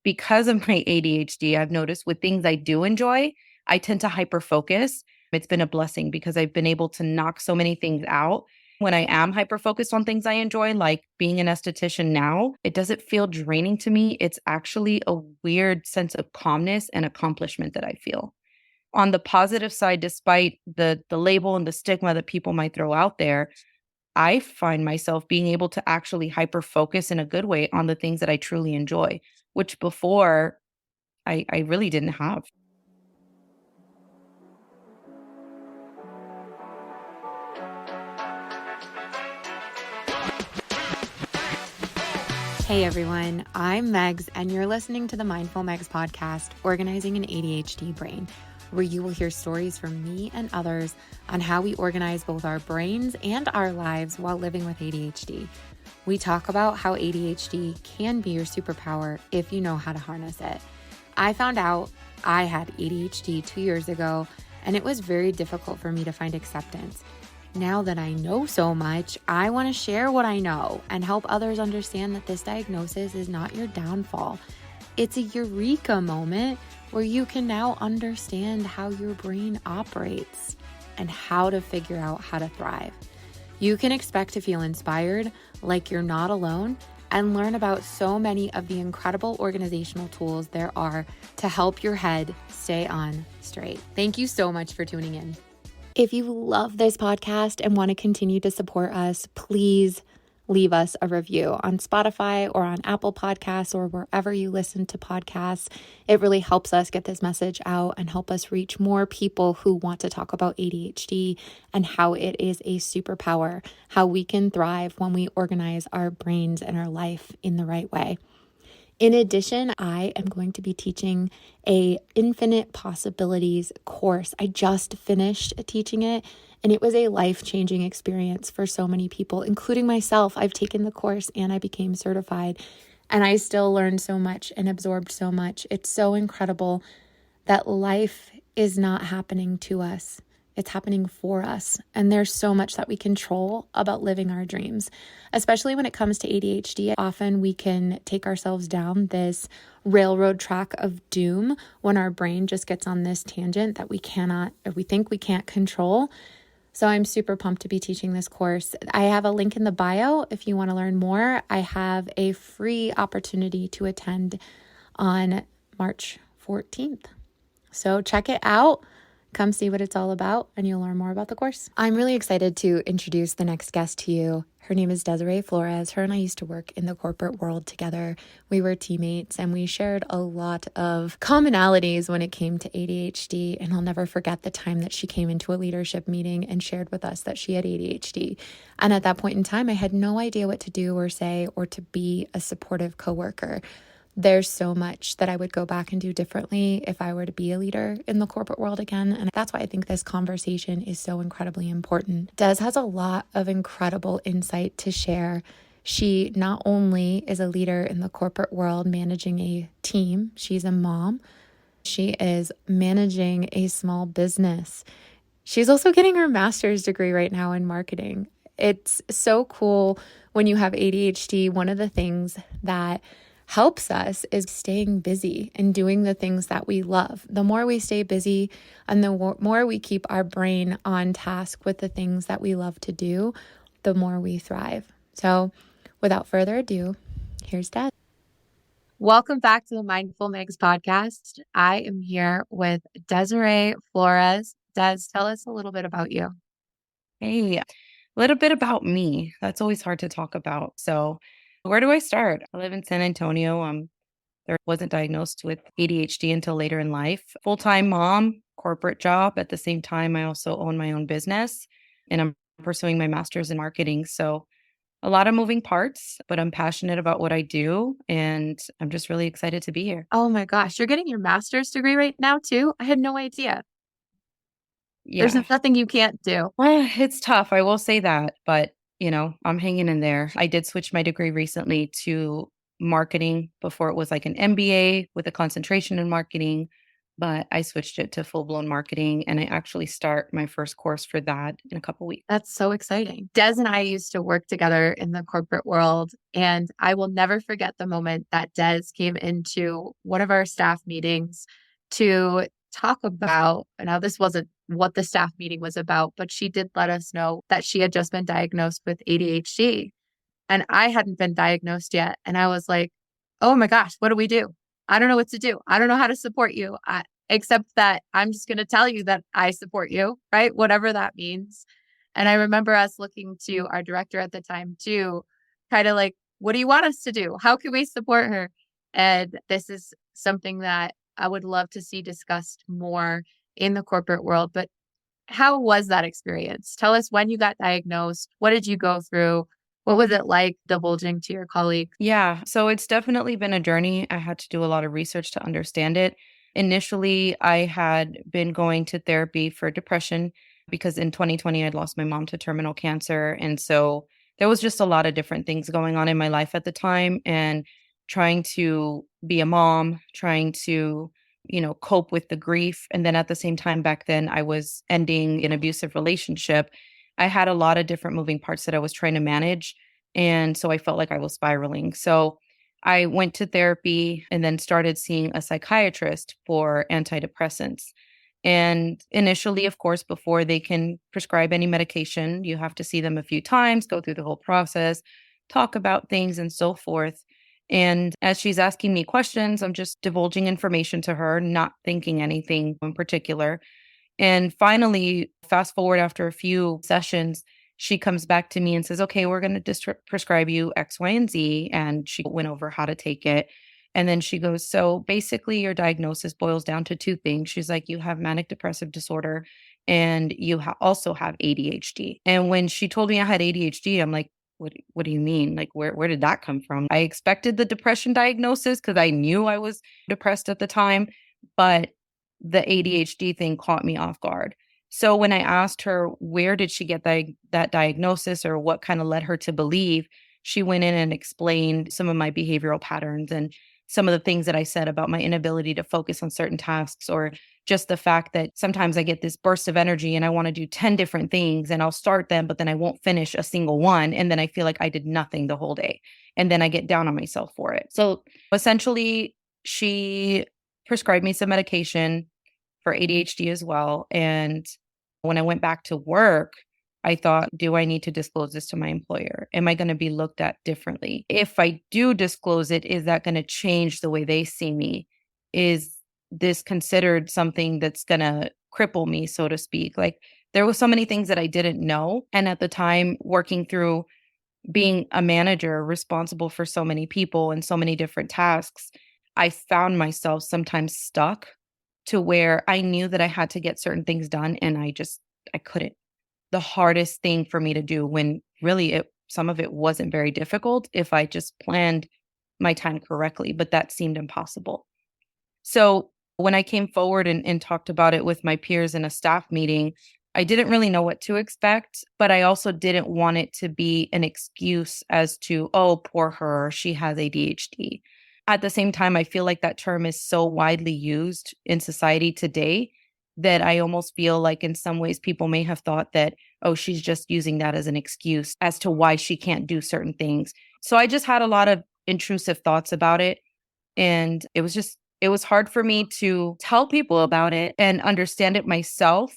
Because of my ADHD, I've noticed with things I do enjoy, I tend to hyper focus. It's been a blessing because I've been able to knock so many things out. When I am hyper focused on things I enjoy, like being an esthetician now, it doesn't feel draining to me. It's actually a weird sense of calmness and accomplishment that I feel. On the positive side, despite the label and the stigma that people might throw out there, I find myself being able to actually hyper focus in a good way on the things that I truly enjoy, which before I really didn't have. Hey everyone, I'm Megs, and you're listening to the Mindful Megs podcast, Organizing an ADHD Brain, where you will hear stories from me and others on how we organize both our brains and our lives while living with ADHD. We talk about how ADHD can be your superpower if you know how to harness it. I found out I had ADHD 2 years ago, and it was very difficult for me to find acceptance. Now that I know so much, I want to share what I know and help others understand that this diagnosis is not your downfall. It's a eureka moment where you can now understand how your brain operates and how to figure out how to thrive. You can expect to feel inspired, like you're not alone, and learn about so many of the incredible organizational tools there are to help your head stay on straight. Thank you so much for tuning in. If you love this podcast and want to continue to support us, please leave us a review on Spotify or on Apple Podcasts or wherever you listen to podcasts. It really helps us get this message out and help us reach more people who want to talk about ADHD and how it is a superpower, how we can thrive when we organize our brains and our life in the right way. In addition, I am going to be teaching a Infinite Possibilities course. I just finished teaching it, and it was a life-changing experience for so many people, including myself. I've taken the course and I became certified, and I still learned so much and absorbed so much. It's so incredible that life is not happening to us. It's happening for us. And there's so much that we control about living our dreams, especially when it comes to ADHD. Often we can take ourselves down this railroad track of doom when our brain just gets on this tangent that we cannot, or we think we can't control. So I'm super pumped to be teaching this course. I have a link in the bio if you want to learn more. I have a free opportunity to attend on March 14th. So check it out. Come see what it's all about, and you'll learn more about the course. I'm really excited to introduce the next guest to you. Her name is Desiree Flores. Her and I used to work in the corporate world together. We were teammates, and we shared a lot of commonalities when it came to ADHD. And I'll never forget the time that she came into a leadership meeting and shared with us that she had ADHD. And at that point in time, I had no idea what to do or say or to be a supportive coworker. There's so much that I would go back and do differently if I were to be a leader in the corporate world again. And that's why I think this conversation is so incredibly important. Des has a lot of incredible insight to share. She not only is a leader in the corporate world, managing a team, she's a mom. She is managing a small business. She's also getting her master's degree right now in marketing. It's so cool when you have ADHD. One of the things that helps us is staying busy and doing the things that we love. The more we stay busy and the more we keep our brain on task with the things that we love to do, the more we thrive. So without further ado, here's Des. Welcome back to the Mindful Megs podcast. I am here with Desiree Flores. Des, tell us a little bit about you. Hey, a little bit about me. That's always hard to talk about. So where do I start? I live in San Antonio. There wasn't diagnosed with ADHD until later in life. Full-time mom, corporate job. At the same time, I also own my own business, and I'm pursuing my master's in marketing. So a lot of moving parts, but I'm passionate about what I do, and I'm just really excited to be here. Oh my gosh, you're getting your master's degree right now too? I had no idea. There's Yeah. nothing you can't do. Well, it's tough. I will say that, but I'm hanging in there. I did switch my degree recently to marketing. Before it was like an MBA with a concentration in marketing, but I switched it to full blown marketing and I actually start my first course for that in a couple weeks. That's so exciting. Des and I used to work together in the corporate world, and I will never forget the moment that Des came into one of our staff meetings to talk about, now this wasn't what the staff meeting was about, but she did let us know that she had just been diagnosed with ADHD. And I hadn't been diagnosed yet. And I was like, oh my gosh, what do we do? I don't know what to do. I don't know how to support you, except that I'm just going to tell you that I support you, right? Whatever that means. And I remember us looking to our director at the time too, kind of like, what do you want us to do? How can we support her? And this is something that I would love to see discussed more in the corporate world. But how was that experience? Tell us when you got diagnosed. What did you go through? What was it like divulging to your colleagues? Yeah, so it's definitely been a journey. I had to do a lot of research to understand it. Initially, I had been going to therapy for depression because in 2020, I'd lost my mom to terminal cancer. And so there was just a lot of different things going on in my life at the time. And trying to be a mom, trying to, cope with the grief. And then at the same time, back then, I was ending an abusive relationship. I had a lot of different moving parts that I was trying to manage. And so I felt like I was spiraling. So I went to therapy and then started seeing a psychiatrist for antidepressants. And initially, of course, before they can prescribe any medication, you have to see them a few times, go through the whole process, talk about things and so forth. And as she's asking me questions, I'm just divulging information to her, not thinking anything in particular. And finally, fast forward after a few sessions, she comes back to me and says, okay, we're going to prescribe you X, Y, and Z. And she went over how to take it. And then she goes, so basically, your diagnosis boils down to two things. She's like, you have manic depressive disorder and you also have ADHD. And when she told me I had ADHD, I'm like, what do you mean? Like, where did that come from? I expected the depression diagnosis because I knew I was depressed at the time, but the ADHD thing caught me off guard. So when I asked her where did she get that diagnosis or what kind of led her to believe, she went in and explained some of my behavioral patterns and some of the things that I said about my inability to focus on certain tasks, or just the fact that sometimes I get this burst of energy and I want to do 10 different things and I'll start them, but then I won't finish a single one. And then I feel like I did nothing the whole day. And then I get down on myself for it. So essentially, she prescribed me some medication for ADHD as well. And when I went back to work, I thought, do I need to disclose this to my employer? Am I going to be looked at differently? If I do disclose it, is that going to change the way they see me? Is this considered something that's going to cripple me, so to speak? Like, there were so many things that I didn't know. And at the time, working through being a manager responsible for so many people and so many different tasks, I found myself sometimes stuck to where I knew that I had to get certain things done and I couldn't. The hardest thing for me to do, when really some of it wasn't very difficult if I just planned my time correctly, but that seemed impossible. So when I came forward and talked about it with my peers in a staff meeting, I didn't really know what to expect, but I also didn't want it to be an excuse as to, oh, poor her, she has ADHD. At the same time, I feel like that term is so widely used in society today that I almost feel like in some ways people may have thought that, oh, she's just using that as an excuse as to why she can't do certain things. So I just had a lot of intrusive thoughts about it. And it was hard for me to tell people about it and understand it myself.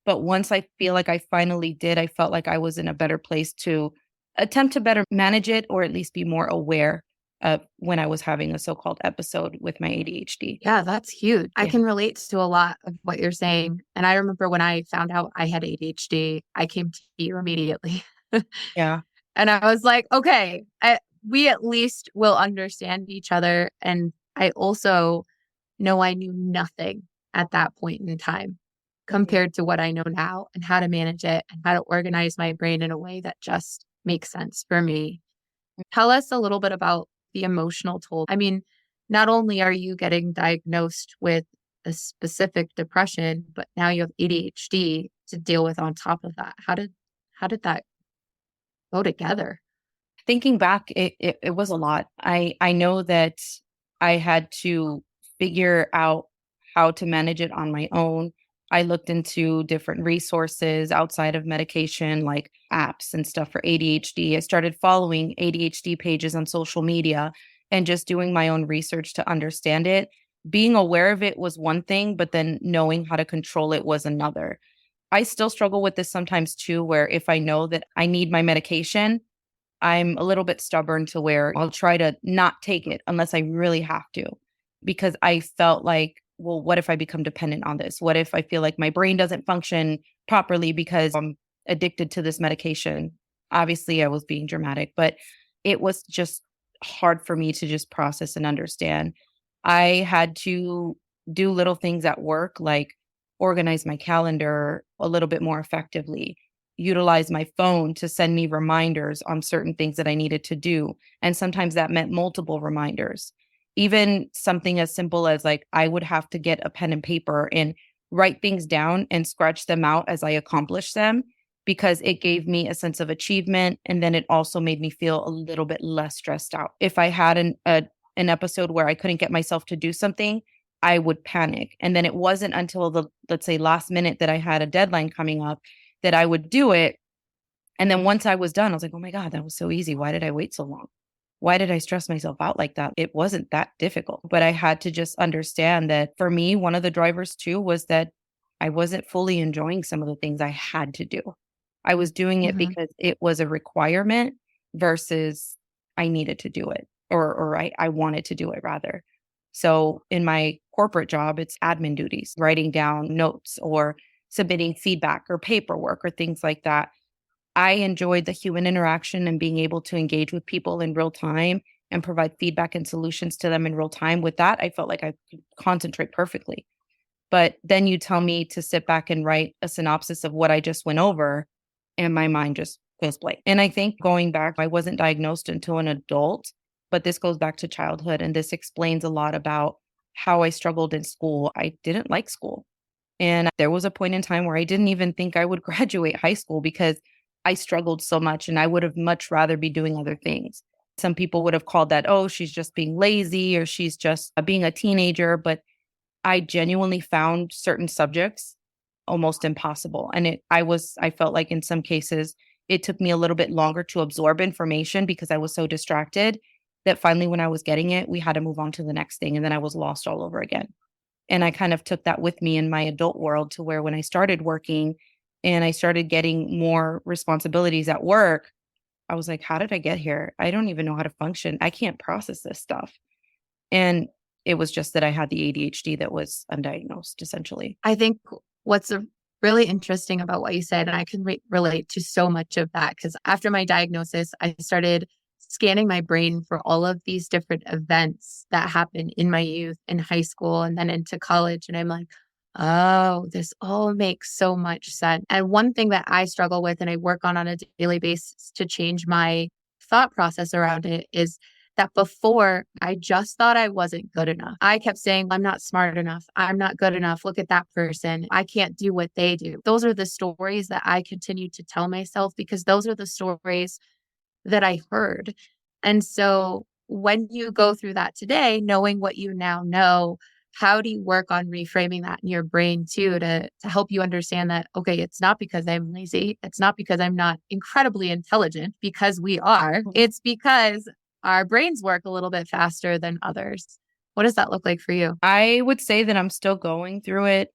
But once I feel like I finally did, I felt like I was in a better place to attempt to better manage it, or at least be more aware of when I was having a so-called episode with my ADHD. Yeah, that's huge. I Yeah. can relate to a lot of what you're saying. And I remember when I found out I had ADHD, I came to you immediately. Yeah. And I was like, okay, we at least will understand each other. And I also know I knew nothing at that point in time compared to what I know now and how to manage it and how to organize my brain in a way that just makes sense for me. Tell us a little bit about the emotional toll. I mean, not only are you getting diagnosed with a specific depression, but now you have ADHD to deal with on top of that. How did that go together? Thinking back, it was a lot. I know that I had to figure out how to manage it on my own. I looked into different resources outside of medication, like apps and stuff for ADHD. I started following ADHD pages on social media and just doing my own research to understand it. Being aware of it was one thing, but then knowing how to control it was another. I still struggle with this sometimes too, where if I know that I need my medication, I'm a little bit stubborn to where I'll try to not take it unless I really have to, because I felt like, well, what if I become dependent on this? What if I feel like my brain doesn't function properly because I'm addicted to this medication? Obviously, I was being dramatic, but it was just hard for me to just process and understand. I had to do little things at work, like organize my calendar a little bit more effectively, utilize my phone to send me reminders on certain things that I needed to do. And sometimes that meant multiple reminders. Even something as simple as like I would have to get a pen and paper and write things down and scratch them out as I accomplished them, because it gave me a sense of achievement. And then it also made me feel a little bit less stressed out. If I had an episode where I couldn't get myself to do something, I would panic. And then it wasn't until the, let's say, last minute that I had a deadline coming up that I would do it. And then once I was done, I was like, oh my God, that was so easy. Why did I wait so long? Why did I stress myself out like that? It wasn't that difficult. But I had to just understand that for me, one of the drivers too was that I wasn't fully enjoying some of the things I had to do. I was doing it Mhm. because it was a requirement versus I needed to do it, or I wanted to do it rather. So in my corporate job, it's admin duties, writing down notes or submitting feedback or paperwork or things like that. I enjoyed the human interaction and being able to engage with people in real time and provide feedback and solutions to them in real time. With that, I felt like I could concentrate perfectly. But then you tell me to sit back and write a synopsis of what I just went over, and my mind just goes blank. And I think going back, I wasn't diagnosed until an adult, but this goes back to childhood. And this explains a lot about how I struggled in school. I didn't like school. And there was a point in time where I didn't even think I would graduate high school because I struggled so much and I would have much rather be doing other things. Some people would have called that, oh, she's just being lazy or she's just being a teenager. But I genuinely found certain subjects almost impossible. And I felt like in some cases, it took me a little bit longer to absorb information because I was so distracted that finally, when I was getting it, we had to move on to the next thing. And then I was lost all over again. And I kind of took that with me in my adult world to where when I started working and I started getting more responsibilities at work, I was like, how did I get here? I don't even know how to function. I can't process this stuff. And it was just that I had the ADHD that was undiagnosed, essentially. I think what's really interesting about what you said, and I can relate to so much of that, because after my diagnosis, I started scanning my brain for all of these different events that happened in my youth, in high school, and then into college. And I'm like, oh, this all makes so much sense. And one thing that I struggle with and I work on a daily basis to change my thought process around it is that before I just thought I wasn't good enough. I kept saying, I'm not smart enough. I'm not good enough. Look at that person. I can't do what they do. Those are the stories that I continue to tell myself because those are the stories that I heard. And so when you go through that today, knowing what you now know, how do you work on reframing that in your brain too to help you understand that, okay, it's not because I'm lazy. It's not because I'm not incredibly intelligent, because we are. It's because our brains work a little bit faster than others. What does that look like for you? I would say that I'm still going through it,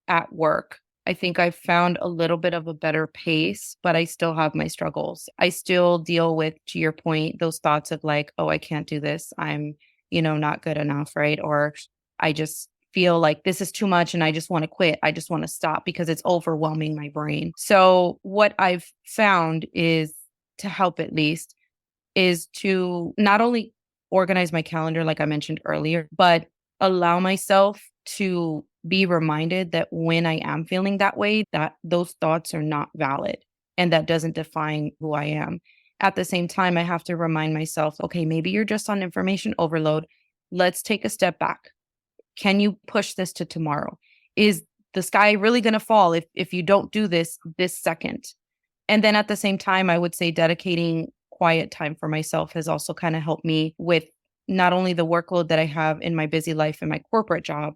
at work. I think I've found a little bit of a better pace, but I still have my struggles. I still deal with, to your point, those thoughts of like, oh, I can't do this. I'm, not good enough, right? Or I just feel like this is too much and I just want to quit. I just want to stop because it's overwhelming my brain. So what I've found is, to help at least, is to not only organize my calendar, like I mentioned earlier, but allow myself to be reminded that when I am feeling that way, that those thoughts are not valid and that doesn't define who I am. At the same time, I have to remind myself, okay, maybe you're just on information overload. Let's take a step back. Can you push this to tomorrow? Is the sky really going to fall if you don't do this second? And then at the same time, I would say dedicating quiet time for myself has also kind of helped me with not only the workload that I have in my busy life and my corporate job,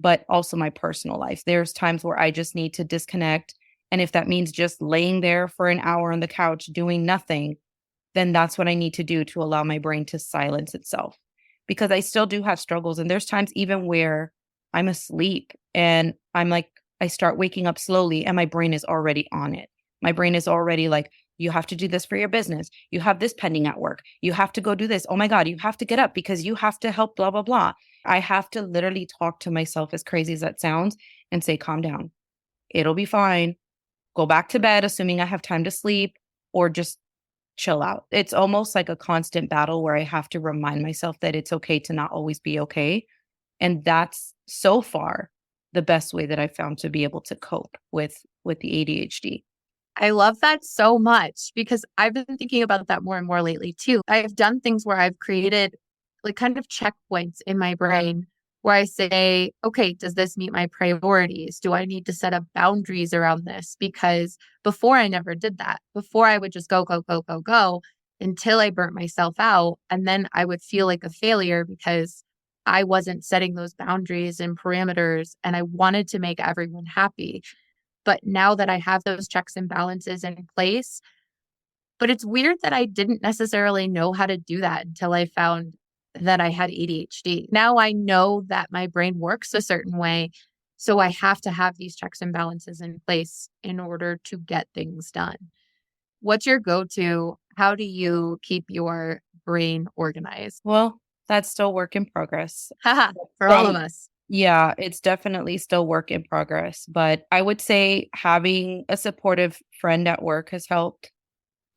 but also my personal life. There's times where I just need to disconnect. And if that means just laying there for an hour on the couch doing nothing, then that's what I need to do to allow my brain to silence itself. Because I still do have struggles. And there's times even where I'm asleep and I'm like, I start waking up slowly and my brain is already on it. My brain is already like, you have to do this for your business. You have this pending at work. You have to go do this. Oh my God, you have to get up because you have to help, blah, blah, blah. I have to literally talk to myself, as crazy as that sounds, and say, calm down. It'll be fine. Go back to bed, assuming I have time to sleep, or just chill out. It's almost like a constant battle where I have to remind myself that it's okay to not always be okay. And that's so far the best way that I found to be able to cope with the ADHD. I love that so much because I've been thinking about that more and more lately too. I've done things where I've created like kind of checkpoints in my brain where I say, okay, does this meet my priorities? Do I need to set up boundaries around this? Because before I never did that. Before I would just go, go, go, go, go until I burnt myself out. And then I would feel like a failure because I wasn't setting those boundaries and parameters and I wanted to make everyone happy. But now that I have those checks and balances in place, but it's weird that I didn't necessarily know how to do that until I found that I had ADHD. Now I know that my brain works a certain way. So I have to have these checks and balances in place in order to get things done. What's your go-to? How do you keep your brain organized? Well, that's still work in progress. Haha, for all of From us. Yeah, it's definitely still work in progress, but I would say having a supportive friend at work has helped.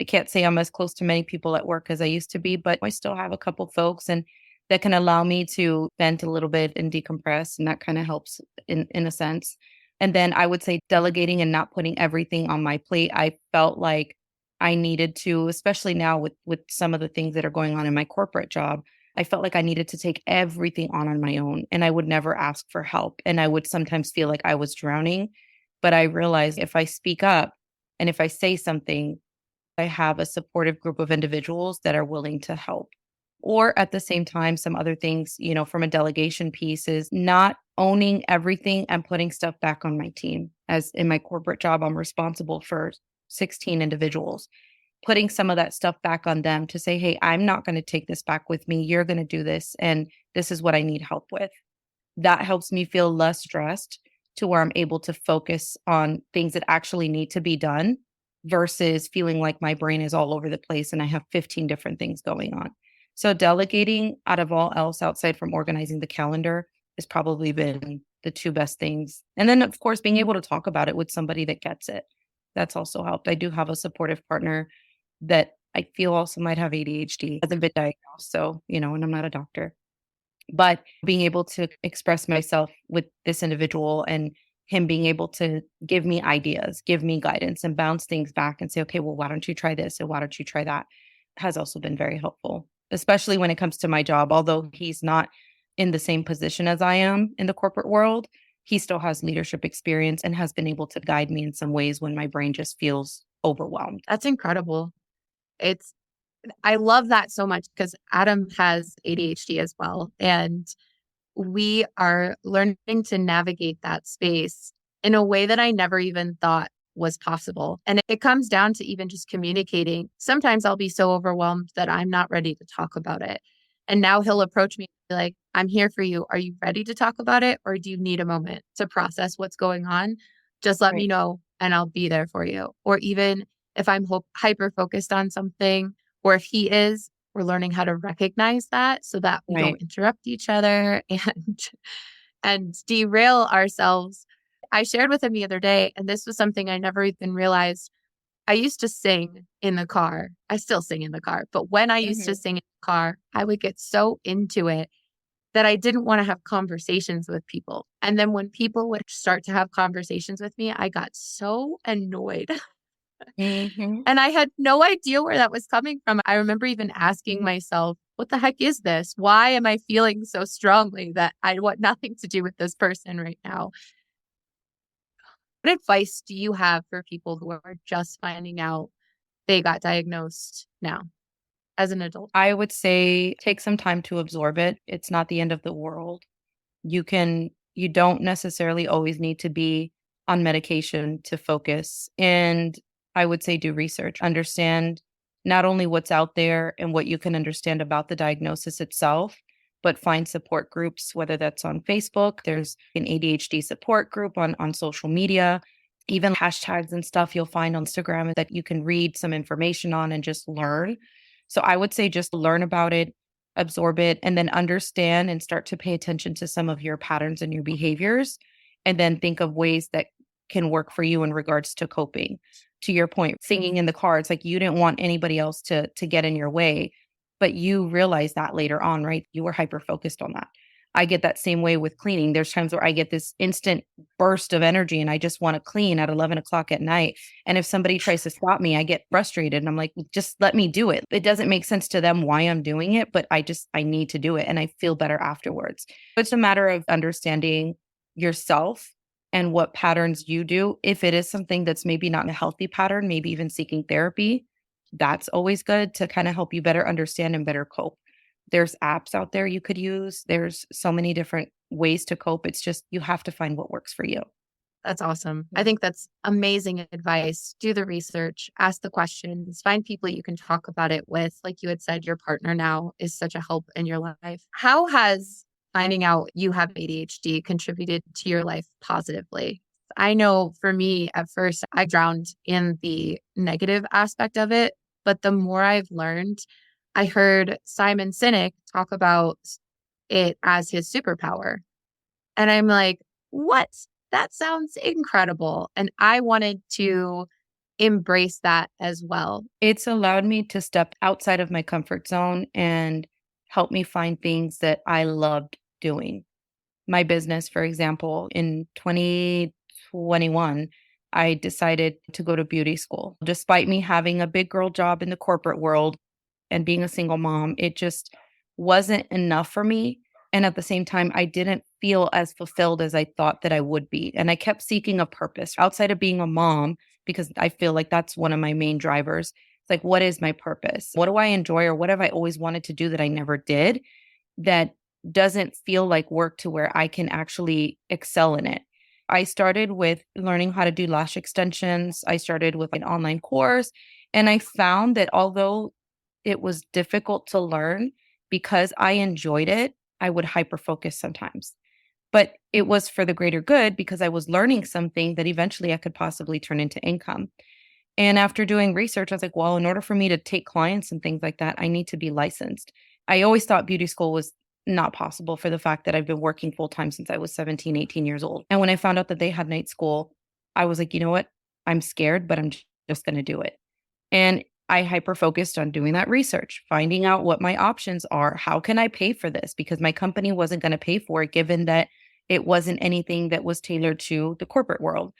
I can't say I'm as close to many people at work as I used to be, but I still have a couple folks and that can allow me to vent a little bit and decompress, and that kind of helps in a sense. And then I would say delegating and not putting everything on my plate. I felt like I needed to, especially now with some of the things that are going on in my corporate job. I felt like I needed to take everything on my own, and I would never ask for help. And I would sometimes feel like I was drowning, but I realized if I speak up and if I say something, I have a supportive group of individuals that are willing to help. Or at the same time, some other things, from a delegation piece is not owning everything and putting stuff back on my team. As in my corporate job, I'm responsible for 16 individuals, putting some of that stuff back on them to say, hey, I'm not going to take this back with me. You're going to do this. And this is what I need help with. That helps me feel less stressed to where I'm able to focus on things that actually need to be done versus feeling like my brain is all over the place and I have 15 different things going on. So delegating out of all else outside from organizing the calendar has probably been the two best things. And then of course being able to talk about it with somebody that gets it. That's also helped. I do have a supportive partner that I feel also might have ADHD, hasn't been diagnosed. So, and I'm not a doctor, but being able to express myself with this individual and him being able to give me ideas, give me guidance and bounce things back and say, okay, well, why don't you try this? And why don't you try that? Has also been very helpful, especially when it comes to my job. Although he's not in the same position as I am in the corporate world, he still has leadership experience and has been able to guide me in some ways when my brain just feels overwhelmed. That's incredible. I love that so much because Adam has ADHD as well. And we are learning to navigate that space in a way that I never even thought was possible. And it comes down to even just communicating. Sometimes I'll be so overwhelmed that I'm not ready to talk about it. And now he'll approach me and be like, I'm here for you. Are you ready to talk about it? Or do you need a moment to process what's going on? Just let me Right. know and I'll be there for you. Or even if I'm hyper focused on something, or if he is, we're learning how to recognize that so that we Right. don't interrupt each other and derail ourselves. I shared with him the other day, and this was something I never even realized. I used to sing in the car. I still sing in the car, but when I used to Mhm. sing in the car, I would get so into it that I didn't want to have conversations with people. And then when people would start to have conversations with me, I got so annoyed. Mhm. And I had no idea where that was coming from. I remember even asking myself, what the heck is this? Why am I feeling so strongly that I want nothing to do with this person right now? What advice do you have for people who are just finding out they got diagnosed now as an adult? I would say take some time to absorb it. It's not the end of the world. You can You don't necessarily always need to be on medication to focus. And I would say do research, understand not only what's out there and what you can understand about the diagnosis itself, but find support groups, whether that's on Facebook, there's an ADHD support group on social media, even hashtags and stuff you'll find on Instagram that you can read some information on and just learn. So I would say just learn about it, absorb it, and then understand and start to pay attention to some of your patterns and your behaviors. And then think of ways that can work for you in regards to coping. To your point, singing in the car, it's like you didn't want anybody else to get in your way, but you realize that later on, right? You were hyper focused on that. I get that same way with cleaning. There's times where I get this instant burst of energy and I just want to clean at 11 o'clock at night. And if somebody tries to stop me, I get frustrated and I'm like, just let me do it. It doesn't make sense to them why I'm doing it, but I need to do it and I feel better afterwards. It's a matter of understanding yourself and what patterns you do. If it is something that's maybe not a healthy pattern, maybe even seeking therapy, that's always good to kind of help you better understand and better cope. There's apps out there you could use. There's so many different ways to cope. It's just you have to find what works for you. That's awesome. I think that's amazing advice. Do the research, ask the questions, find people you can talk about it with. Like you had said, your partner now is such a help in your life. How has finding out you have ADHD contributed to your life positively? I know for me, at first, I drowned in the negative aspect of it. But the more I've learned, I heard Simon Sinek talk about it as his superpower. And I'm like, what? That sounds incredible. And I wanted to embrace that as well. It's allowed me to step outside of my comfort zone and help me find things that I loved doing. My business, for example, in 2021, I decided to go to beauty school. Despite me having a big girl job in the corporate world and being a single mom, it just wasn't enough for me. And at the same time, I didn't feel as fulfilled as I thought that I would be. And I kept seeking a purpose outside of being a mom because I feel like that's one of my main drivers. It's like, what is my purpose? What do I enjoy or what have I always wanted to do that I never did that doesn't feel like work to where I can actually excel in it? I started with learning how to do lash extensions. I started with an online course. And I found that although it was difficult to learn, because I enjoyed it, I would hyper focus sometimes. But it was for the greater good because I was learning something that eventually I could possibly turn into income. And after doing research, I was like, well, in order for me to take clients and things like that, I need to be licensed. I always thought beauty school was not possible for the fact that I've been working full time since I was 17, 18 years old. And when I found out that they had night school, I was like, you know what? I'm scared, but I'm just going to do it. And I hyper focused on doing that research, finding out what my options are. How can I pay for this? Because my company wasn't going to pay for it, given that it wasn't anything that was tailored to the corporate world.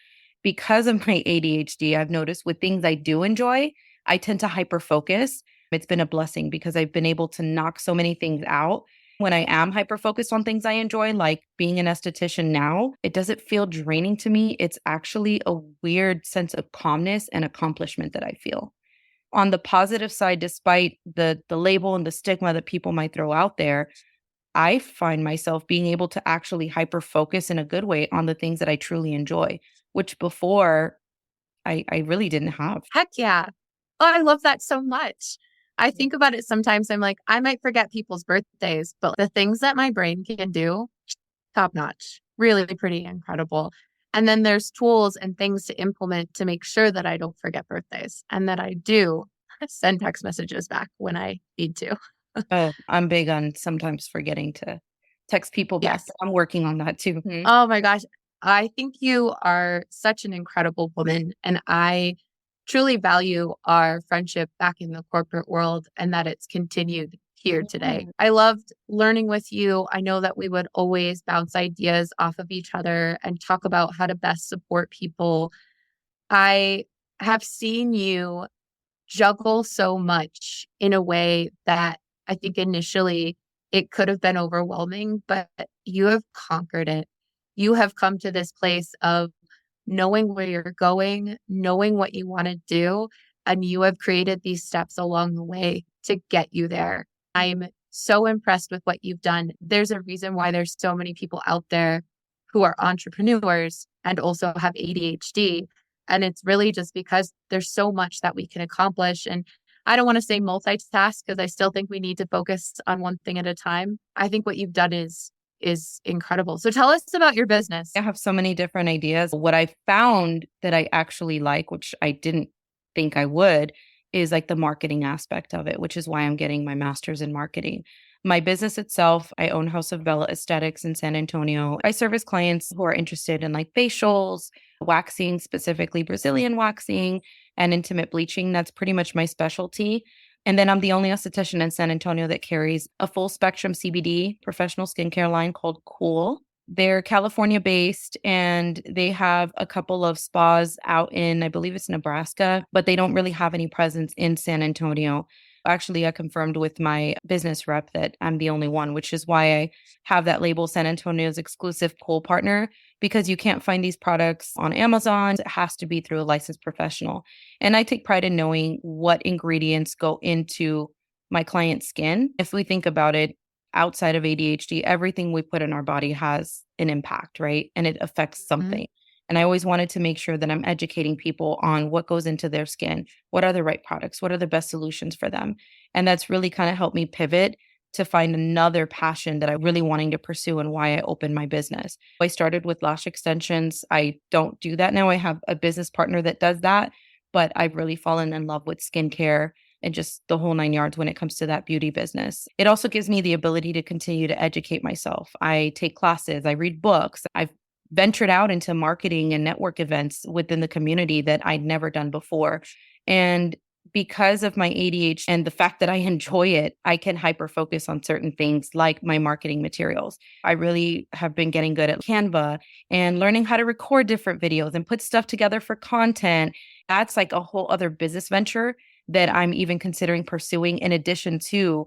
Because of my ADHD, I've noticed with things I do enjoy, I tend to hyper focus. It's been a blessing because I've been able to knock so many things out. When I am hyper focused on things I enjoy, like being an esthetician now, it doesn't feel draining to me. It's actually a weird sense of calmness and accomplishment that I feel. On the positive side, despite the label and the stigma that people might throw out there, I find myself being able to actually hyper focus in a good way on the things that I truly enjoy, which before I really didn't have. Heck yeah. Oh, I love that so much. I think about it sometimes. I'm like, I might forget people's birthdays, but the things that my brain can do, top notch, really pretty incredible. And then there's tools and things to implement to make sure that I don't forget birthdays and that I do send text messages back when I need to. Oh, I'm big on sometimes forgetting to text people back. Yes. I'm working on that too. Oh my gosh. I think you are such an incredible woman. And I truly value our friendship back in the corporate world and that it's continued here today. I loved learning with you. I know that we would always bounce ideas off of each other and talk about how to best support people. I have seen you juggle so much in a way that I think initially it could have been overwhelming, but you have conquered it. You have come to this place of knowing where you're going, knowing what you want to do, and you have created these steps along the way to get you there. I'm so impressed with what you've done. There's a reason why there's so many people out there who are entrepreneurs and also have ADHD. And it's really just because there's so much that we can accomplish. And I don't want to say multitask because I still think we need to focus on one thing at a time. I think what you've done is incredible. So tell us about your business. I have so many different ideas. What I found that I actually like, which I didn't think I would, is like the marketing aspect of it, which is why I'm getting my master's in marketing. My business itself, I own House of Bella Aesthetics in San Antonio. I service clients who are interested in like facials, waxing, specifically Brazilian waxing, and intimate bleaching. That's pretty much my specialty. And then I'm the only esthetician in San Antonio that carries a full spectrum CBD professional skincare line called Cool. They're California based and they have a couple of spas out in, I believe it's Nebraska, but they don't really have any presence in San Antonio. Actually, I confirmed with my business rep that I'm the only one, which is why I have that label San Antonio's exclusive Cool partner, because you can't find these products on Amazon. It has to be through a licensed professional. And I take pride in knowing what ingredients go into my client's skin. If we think about it, outside of ADHD, everything we put in our body has an impact, right? And it affects something. And I always wanted to make sure that I'm educating people on what goes into their skin. What are the right products? What are the best solutions for them? And that's really kind of helped me pivot to find another passion that I really wanting to pursue and why I opened my business. I started with lash extensions. I don't do that now. I have a business partner that does that, but I've really fallen in love with skincare and just the whole 9 yards when it comes to that beauty business. It also gives me the ability to continue to educate myself. I take classes, I read books. I've ventured out into marketing and network events within the community that I'd never done before. And because of my ADHD and the fact that I enjoy it, I can hyper focus on certain things like my marketing materials. I really have been getting good at Canva and learning how to record different videos and put stuff together for content. That's like a whole other business venture that I'm even considering pursuing in addition to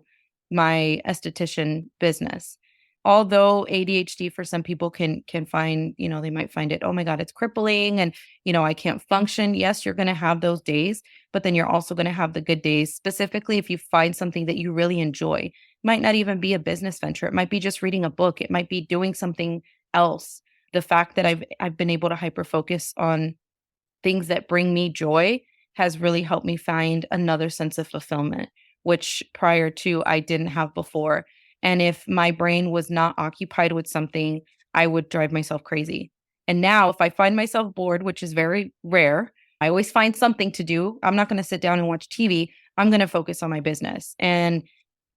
my esthetician business. Although ADHD for some people can find, they might find it, oh my God, it's crippling and, I can't function. Yes, you're going to have those days, but then you're also going to have the good days, specifically if you find something that you really enjoy. It might not even be a business venture. It might be just reading a book. It might be doing something else. The fact that I've been able to hyper focus on things that bring me joy has really helped me find another sense of fulfillment, which prior to I didn't have before. And if my brain was not occupied with something, I would drive myself crazy. And now if I find myself bored, which is very rare, I always find something to do. I'm not going to sit down and watch TV. I'm going to focus on my business. And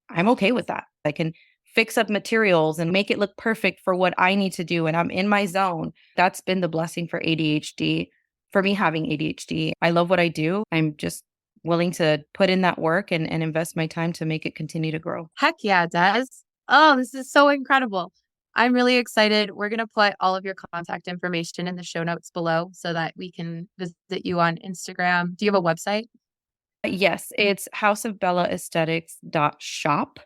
I'm okay with that. I can fix up materials and make it look perfect for what I need to do. And I'm in my zone. That's been the blessing for ADHD, for me having ADHD. I love what I do. I'm just willing to put in that work and invest my time to make it continue to grow. Heck yeah, Des. Oh, this is so incredible. I'm really excited. We're going to put all of your contact information in the show notes below so that we can visit you on Instagram. Do you have a website? Yes, it's houseofbellaesthetics.shop.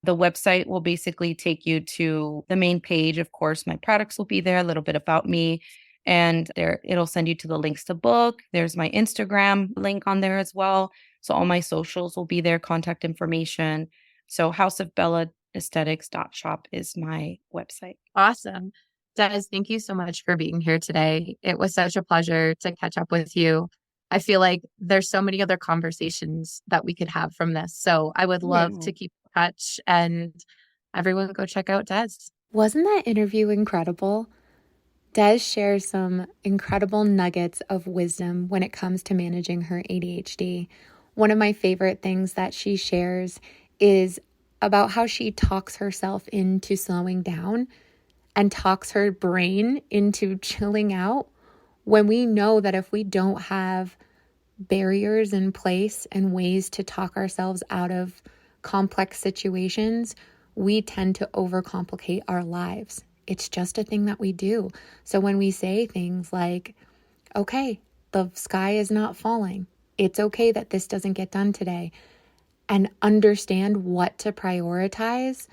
The website will basically take you to the main page. Of course, my products will be there, a little bit about me, and there it'll send you to the links to book. There's my Instagram link on there as well. So all my socials will be there, contact information. So houseofbellaesthetics.shop is my website. Awesome. Des, thank you so much for being here today. It was such a pleasure to catch up with you. I feel like there's so many other conversations that we could have from this. So I would love to keep in touch, and everyone go check out Des. Wasn't that interview incredible? Des shares some incredible nuggets of wisdom when it comes to managing her ADHD. One of my favorite things that she shares is about how she talks herself into slowing down and talks her brain into chilling out, when we know that if we don't have barriers in place and ways to talk ourselves out of complex situations, we tend to overcomplicate our lives. It's just a thing that we do. So when we say things like, okay, the sky is not falling, it's okay that this doesn't get done today, and understand what to prioritize,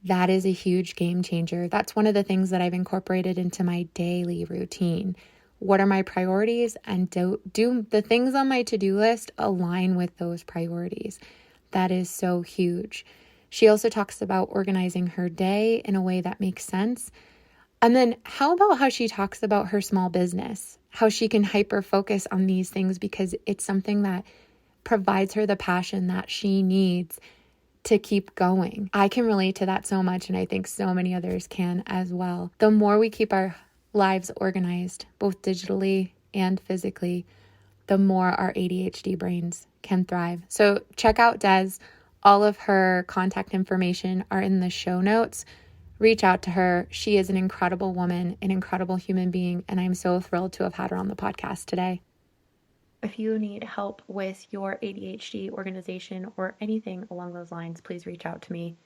that is a huge game changer. That's one of the things that I've incorporated into my daily routine. What are my priorities? And do the things on my to-do list align with those priorities? That is so huge. She also talks about organizing her day in a way that makes sense. And then how about how she talks about her small business, how she can hyper focus on these things because it's something that provides her the passion that she needs to keep going. I can relate to that so much, and I think so many others can as well. The more we keep our lives organized, both digitally and physically, the more our ADHD brains can thrive. So check out Des. All of her contact information are in the show notes. Reach out to her. She is an incredible woman, an incredible human being, and I'm so thrilled to have had her on the podcast today. If you need help with your ADHD organization or anything along those lines, please reach out to me.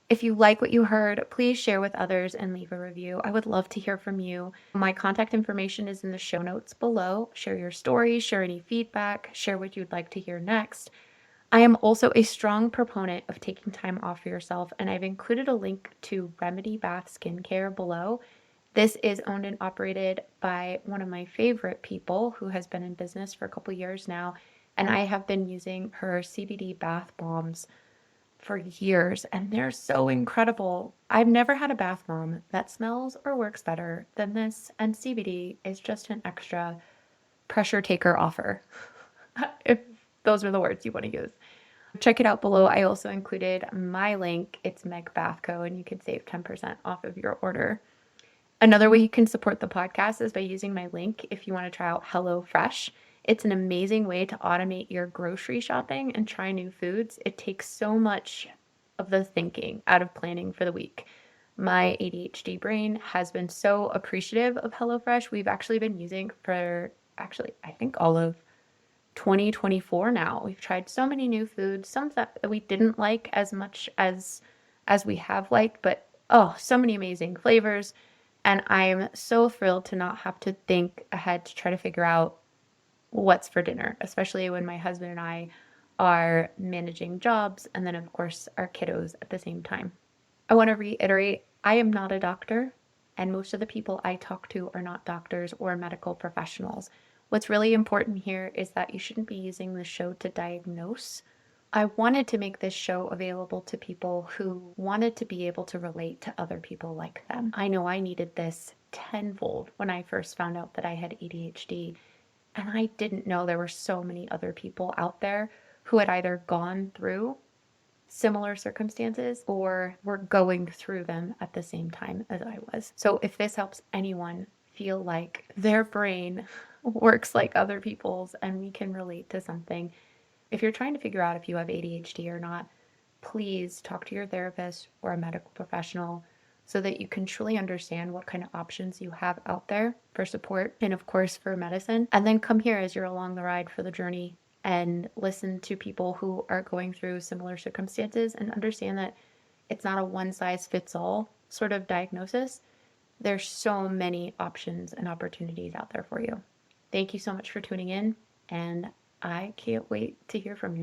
If you like what you heard, please share with others and leave a review. I would love to hear from you. My contact information is in the show notes below. Share your stories, share any feedback, share what you'd like to hear next. I am also a strong proponent of taking time off for yourself, and I've included a link to Remedy Bath Skincare below. This is owned and operated by one of my favorite people who has been in business for a couple years now, and I have been using her CBD bath bombs for years, and they're so incredible. I've never had a bath bomb that smells or works better than this, and CBD is just an extra pressure taker offer, if those are the words you want to use. Check it out below. I also included my link. It's Meg Bathco, and you can save 10% off of your order. Another way you can support the podcast is by using my link if you want to try out HelloFresh. It's an amazing way to automate your grocery shopping and try new foods. It takes so much of the thinking out of planning for the week. My ADHD brain has been so appreciative of HelloFresh. We've actually been using for I think all of 2024 now. We've tried so many new foods, some that we didn't like as much as we have liked, but oh, so many amazing flavors. And I'm so thrilled to not have to think ahead to try to figure out what's for dinner, especially when my husband and I are managing jobs and then, of course, our kiddos at the same time. I want to reiterate, I am not a doctor, and most of the people I talk to are not doctors or medical professionals. What's really important here is that you shouldn't be using the show to diagnose. I wanted to make this show available to people who wanted to be able to relate to other people like them. I know I needed this tenfold when I first found out that I had ADHD, and I didn't know there were so many other people out there who had either gone through similar circumstances or were going through them at the same time as I was. So if this helps anyone feel like their brain works like other people's and we can relate to something, if you're trying to figure out if you have ADHD or not, please talk to your therapist or a medical professional so that you can truly understand what kind of options you have out there for support and, of course, for medicine. And then come here as you're along the ride for the journey and listen to people who are going through similar circumstances and understand that it's not a one-size-fits-all sort of diagnosis. There's so many options and opportunities out there for you. Thank you so much for tuning in, and I can't wait to hear from you.